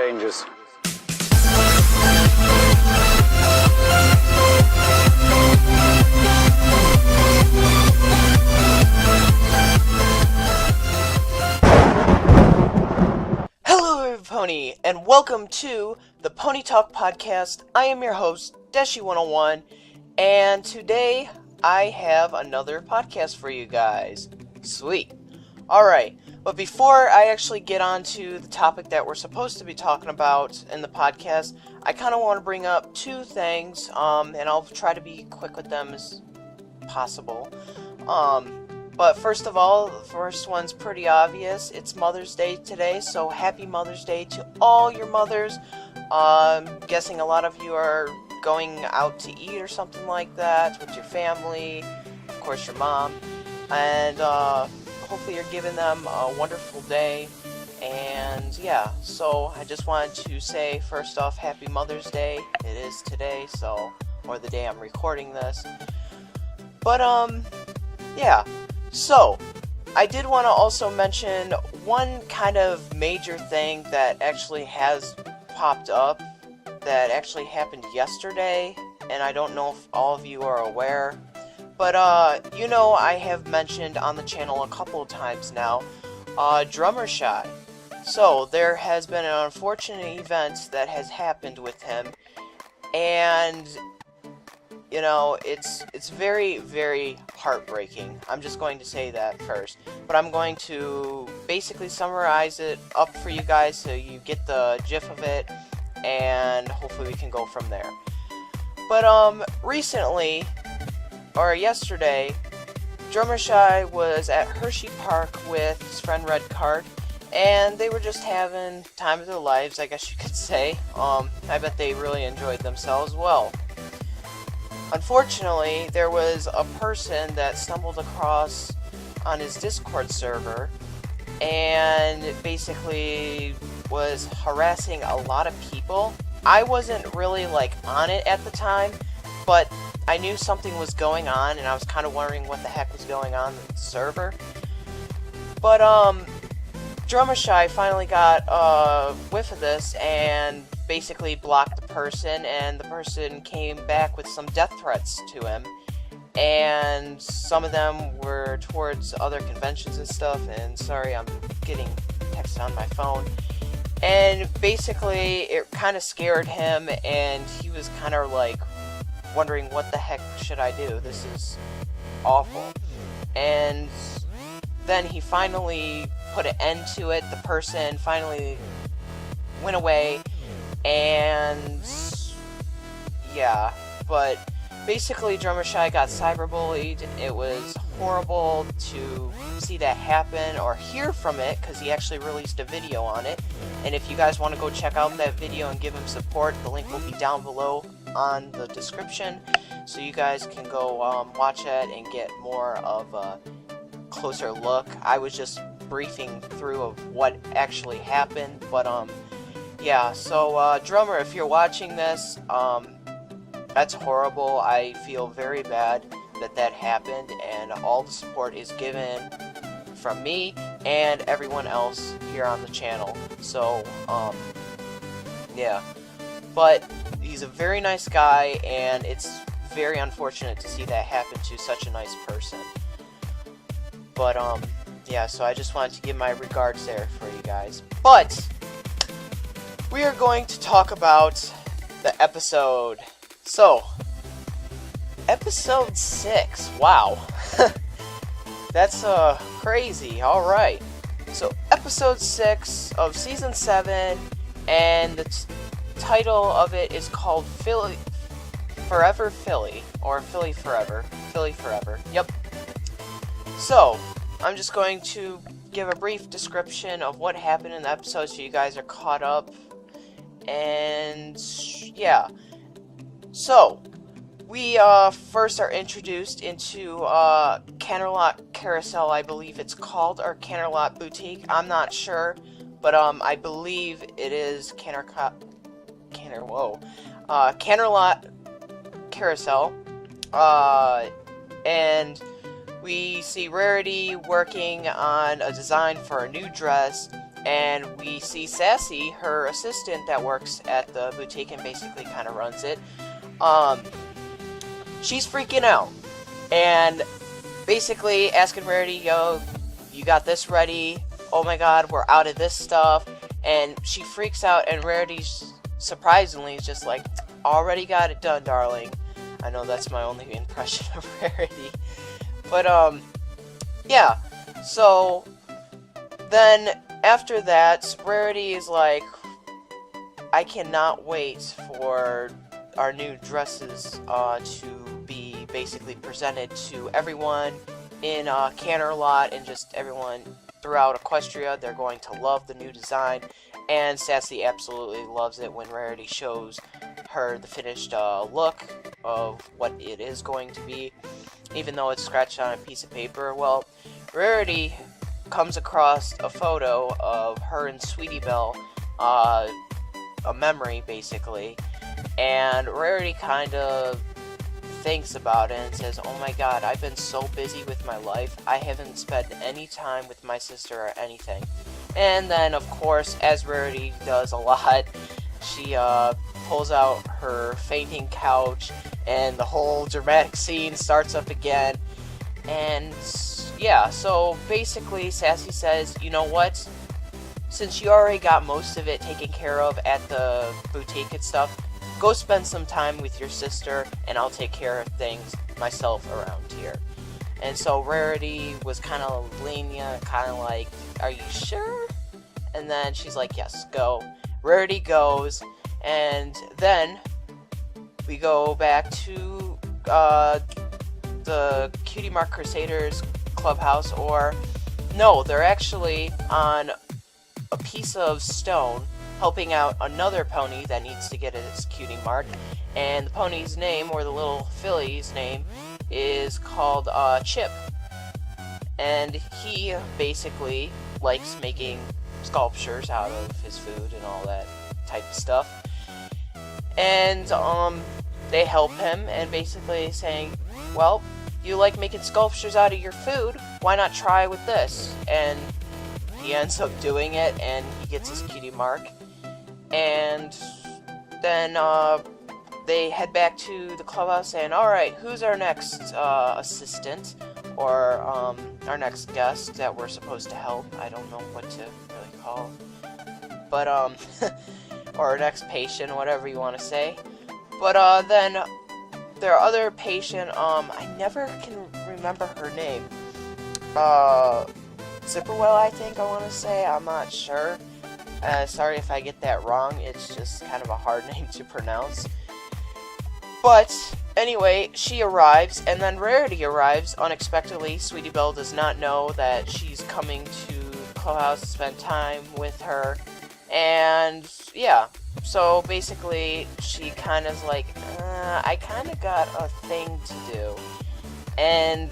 changes. Hello Pony, and welcome to the Pony Talk Podcast. I am your host, Deshi101, and today I have another podcast for you guys. Sweet. Alright, but before I actually get on to the topic that we're supposed to be talking about in the podcast, I kind of want to bring up two things, and I'll try to be quick with them as possible. But first of all, the first one's pretty obvious. It's Mother's Day today, so happy Mother's Day to all your mothers. I'm guessing a lot of you are going out to eat or something like that with your family, of course your mom, and hopefully you're giving them a wonderful day. And yeah, so I just wanted to say first off, happy Mother's Day. It is today, so, or the day I'm recording this. But yeah. So, I did want to also mention one kind of major thing that actually has popped up that actually happened yesterday, and I don't know if all of you are aware, but you know, I have mentioned on the channel a couple of times now, Drummershy. So, there has been an unfortunate event that has happened with him, and you know, it's very, very heartbreaking. I'm just going to say that first. But I'm going to basically summarize it up for you guys so you get the gist of it, and hopefully we can go from there. But recently, or yesterday, Drummershy was at Hershey Park with his friend Red Card, and they were just having time of their lives, I guess you could say. I bet they really enjoyed themselves well. Unfortunately, there was a person that stumbled across on his Discord server and basically was harassing a lot of people. I wasn't really on it at the time, but I knew something was going on and I was kind of wondering what the heck was going on with the server. But Drummershy finally got a whiff of this and basically blocked the person, and the person came back with some death threats to him, and some of them were towards other conventions and stuff, and sorry, I'm getting text on my phone, and basically it kind of scared him, and he was kind of wondering what the heck should I do, this is awful. And then he finally put an end to it, the person finally went away. And yeah, but basically Drummershy got cyberbullied. It was horrible to see that happen or hear from it, because he actually released a video on it. And if you guys want to go check out that video and give him support, the link will be down below on the description, so you guys can go watch it and get more of a closer look. I was just briefing through of what actually happened, but yeah, so, Drummer, if you're watching this, that's horrible. I feel very bad that that happened, and all the support is given from me and everyone else here on the channel. So, yeah. But he's a very nice guy, and it's very unfortunate to see that happen to such a nice person. But, yeah, so I just wanted to give my regards there for you guys. But we are going to talk about the episode. So, episode 6. Wow. That's crazy. Alright. So, episode 6 of season 7, and the title of it is called Forever Philly, or Philly Forever. Philly Forever. Yep. So, I'm just going to give a brief description of what happened in the episode so you guys are caught up. And yeah, so we first are introduced into Canterlot Carousel, I believe it's called, or Canterlot Boutique. I'm not sure, but I believe it is Canterlot Carousel. And we see Rarity working on a design for a new dress, And we see Sassy, her assistant that works at the boutique and basically kind of runs it. She's freaking out. And basically asking Rarity, yo, you got this ready? Oh my god, we're out of this stuff. And she freaks out, and Rarity, surprisingly, is just like, already got it done, darling. I know that's my only impression of Rarity. But, yeah. So, then, after that, Rarity is like, I cannot wait for our new dresses to be basically presented to everyone in Canterlot and just everyone throughout Equestria. They're going to love the new design, and Sassy absolutely loves it when Rarity shows her the finished look of what it is going to be, even though it's scratched on a piece of paper. Well, Rarity comes across a photo of her and Sweetie Belle, a memory basically, and Rarity kind of thinks about it and says, oh my god, I've been so busy with my life, I haven't spent any time with my sister or anything. And then, of course, as Rarity does a lot, she pulls out her fainting couch, and the whole dramatic scene starts up again. And yeah, so basically Sassy says, you know what, since you already got most of it taken care of at the boutique and stuff, go spend some time with your sister, and I'll take care of things myself around here. And so Rarity was kind of lenient, kind of like, are you sure? And then she's like, yes, go. Rarity goes, and then we go back to the Cutie Mark Crusaders clubhouse, or no, they're actually on a piece of stone helping out another pony that needs to get its cutie mark, and the pony's name, or the little filly's name, is called Chip, and he basically likes making sculptures out of his food and all that type of stuff. And they help him, and basically saying, well, you like making sculptures out of your food, why not try with this? And he ends up doing it, and he gets his cutie mark. And then they head back to the clubhouse, and alright, who's our next assistant, or our next guest that we're supposed to help? I don't know what to really call, but or our next patient, whatever you want to say. But then their other patient, I never can remember her name. Zipperwell, I think I want to say. I'm not sure. Sorry if I get that wrong. It's just kind of a hard name to pronounce. But anyway, she arrives, and then Rarity arrives unexpectedly. Sweetie Belle does not know that she's coming to Clubhouse to spend time with her. And yeah, so basically she kind of like, I kind of got a thing to do. And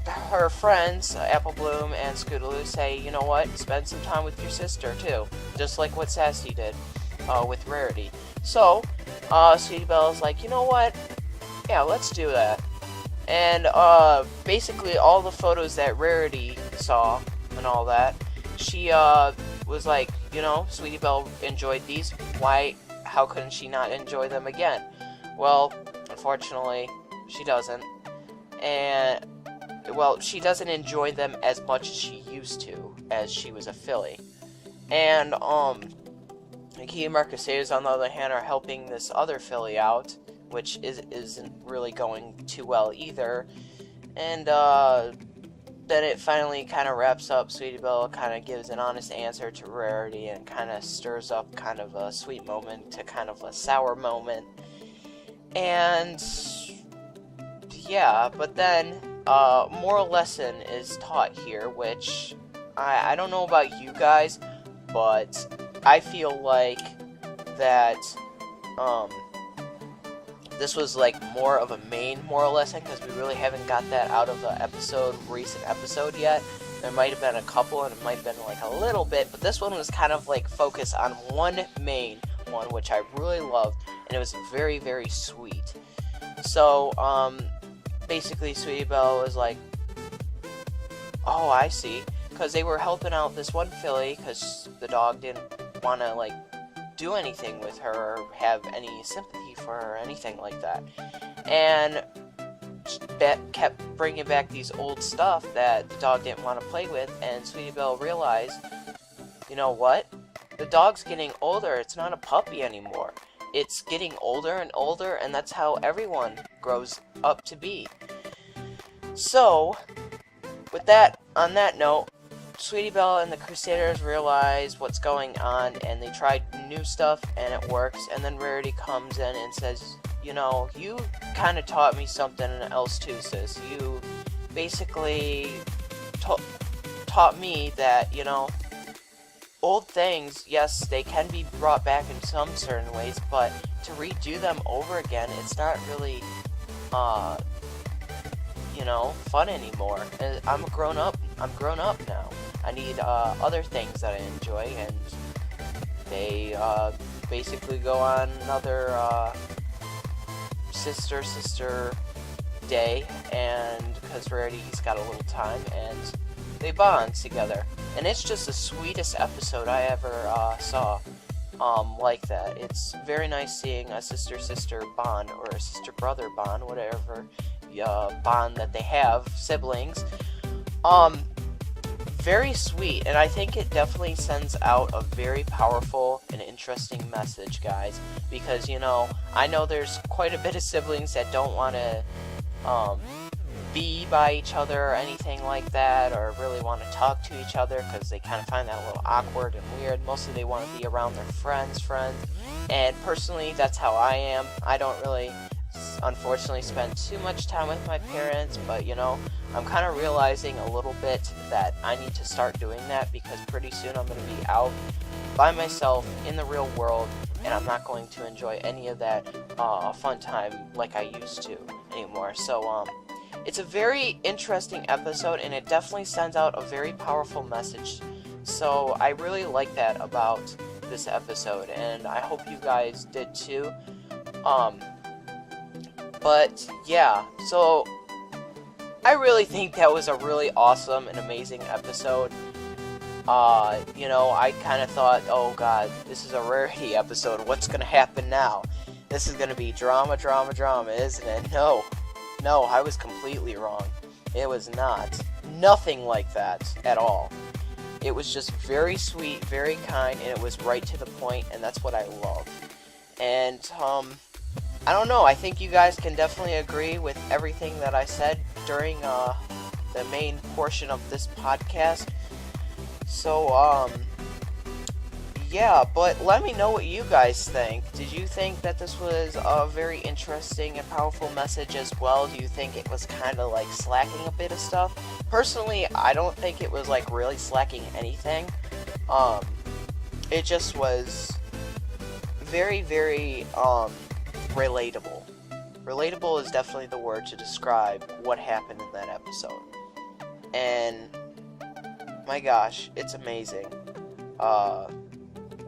her friends, Apple Bloom and Scootaloo, say, you know what, spend some time with your sister too, just like what Sassy did with Rarity. So Sweetie Belle's like, you know what, yeah, let's do that. And basically all the photos that Rarity saw and all that, she was like, you know, Sweetie Belle enjoyed these, how couldn't she not enjoy them again? Well, unfortunately, she doesn't. And well, she doesn't enjoy them as much as she used to, as she was a filly. And, the Cutie Mark Crusaders, on the other hand, are helping this other filly out, which isn't really going too well either. And, then it finally kind of wraps up. Sweetie Belle kind of gives an honest answer to Rarity and kind of stirs up kind of a sweet moment to kind of a sour moment. And yeah, but then moral lesson is taught here, which I don't know about you guys, but I feel like that this was like more of a main moral lesson, because we really haven't got that out of the recent episode yet. There might have been a couple, and it might have been like a little bit, but this one was kind of like focused on one main one, which I really loved, and it was very, very sweet. So, basically Sweetie Belle was like, oh, I see. because they were helping out this one filly because the dog didn't want to, like, do anything with her or have any sympathy for her or anything like that. And that kept bringing back these old stuff that the dog didn't want to play with, and Sweetie Belle realized, you know what? The dog's getting older. It's not a puppy anymore. It's getting older and older, and that's how everyone grows up to be. So, with that, on that note, Sweetie Belle and the Crusaders realize what's going on, and they try new stuff, and it works, and then Rarity comes in and says, you know, you kind of taught me something else too, sis. You basically taught me that, you know, old things, yes, they can be brought back in some certain ways, but to redo them over again, it's not really, you know, fun anymore. I'm grown up now. I need other things that I enjoy, and they basically go on another sister day, and because Rarity's got a little time, and they bond together. And it's just the sweetest episode I ever saw like that. It's very nice seeing a sister-sister bond, or a sister-brother bond, whatever bond that they have, siblings. Very sweet, and I think it definitely sends out a very powerful and interesting message, guys, because, you know, I know there's quite a bit of siblings that don't want to be by each other or anything like that, or really want to talk to each other because they kind of find that a little awkward and weird. Mostly they want to be around their friends, and personally, that's how I am. I don't really, unfortunately, spend too much time with my parents, but, you know, I'm kind of realizing a little bit that I need to start doing that, because pretty soon I'm going to be out by myself in the real world, and I'm not going to enjoy any of that fun time like I used to anymore. So, it's a very interesting episode, and it definitely sends out a very powerful message. So, I really like that about this episode, and I hope you guys did too. But, yeah, so I really think that was a really awesome and amazing episode. You know, I kind of thought, oh god, this is a Rarity episode, what's gonna happen now? This is gonna be drama, isn't it? No, I was completely wrong. It was not. Nothing like that at all. It was just very sweet, very kind, and it was right to the point, and that's what I love. And, I don't know, I think you guys can definitely agree with everything that I said during the main portion of this podcast. So, yeah, but let me know what you guys think. Did you think that this was a very interesting and powerful message as well? Do you think it was kind of like slacking a bit of stuff? Personally, I don't think it was like really slacking anything. It just was very, very, relatable. Relatable is definitely the word to describe what happened in that episode. And my gosh, it's amazing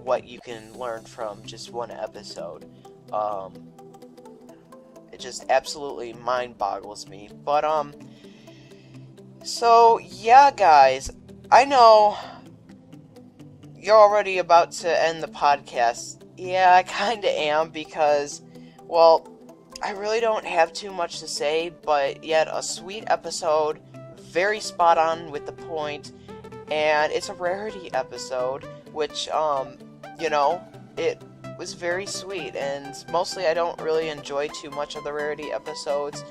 what you can learn from just one episode. It just absolutely mind boggles me. But so yeah, guys, I know you're already about to end the podcast. Yeah, I kinda am, because, well, I really don't have too much to say, but yet a sweet episode, very spot on with the point, and it's a Rarity episode, which, you know, it was very sweet, and mostly I don't really enjoy too much of the Rarity episodes,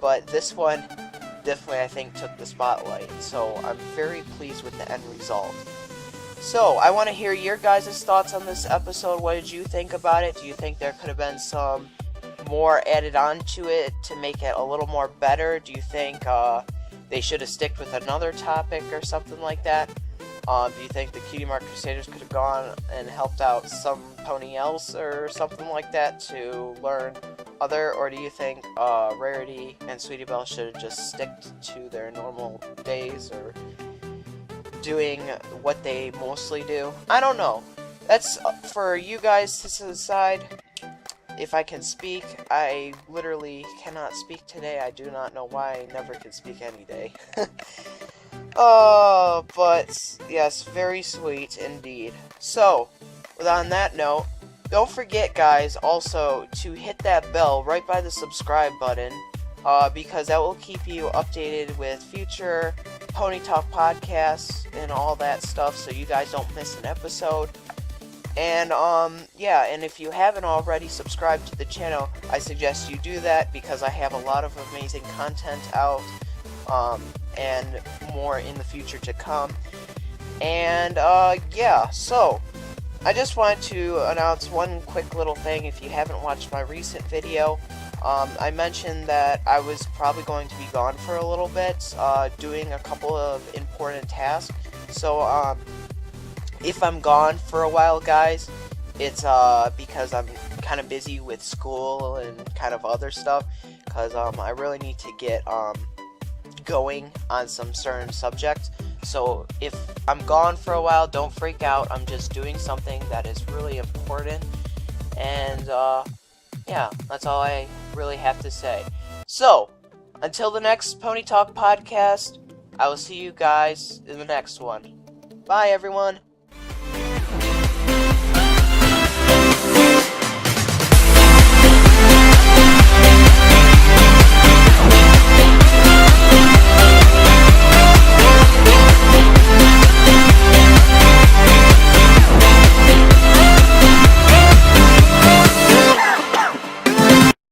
but this one definitely, I think, took the spotlight, so I'm very pleased with the end result. So, I want to hear your guys' thoughts on this episode. What did you think about it? Do you think there could have been some more added on to it to make it a little more better? Do you think they should have sticked with another topic or something like that? Do you think the Cutie Mark Crusaders could have gone and helped out somebody else or something like that to learn other? Or do you think Rarity and Sweetie Belle should have just sticked to their normal days or doing what they mostly do? I don't know. That's for you guys to decide. If I can speak, I literally cannot speak today. I do not know why. I never can speak any day. But yes, very sweet indeed. So, on that note, don't forget, guys, also to hit that bell right by the subscribe button, because that will keep you updated with future Pony Talk podcasts and all that stuff, so you guys don't miss an episode. And, yeah, and if you haven't already subscribed to the channel, I suggest you do that, because I have a lot of amazing content out, and more in the future to come. And, yeah, so, I just wanted to announce one quick little thing. If you haven't watched my recent video, I mentioned that I was probably going to be gone for a little bit, doing a couple of important tasks. So, if I'm gone for a while, guys, it's because I'm kind of busy with school and kind of other stuff, because I really need to get going on some certain subjects. So if I'm gone for a while, don't freak out. I'm just doing something that is really important, and yeah, that's all I really have to say. So until the next Pony Talk podcast, I will see you guys in the next one. Bye, everyone.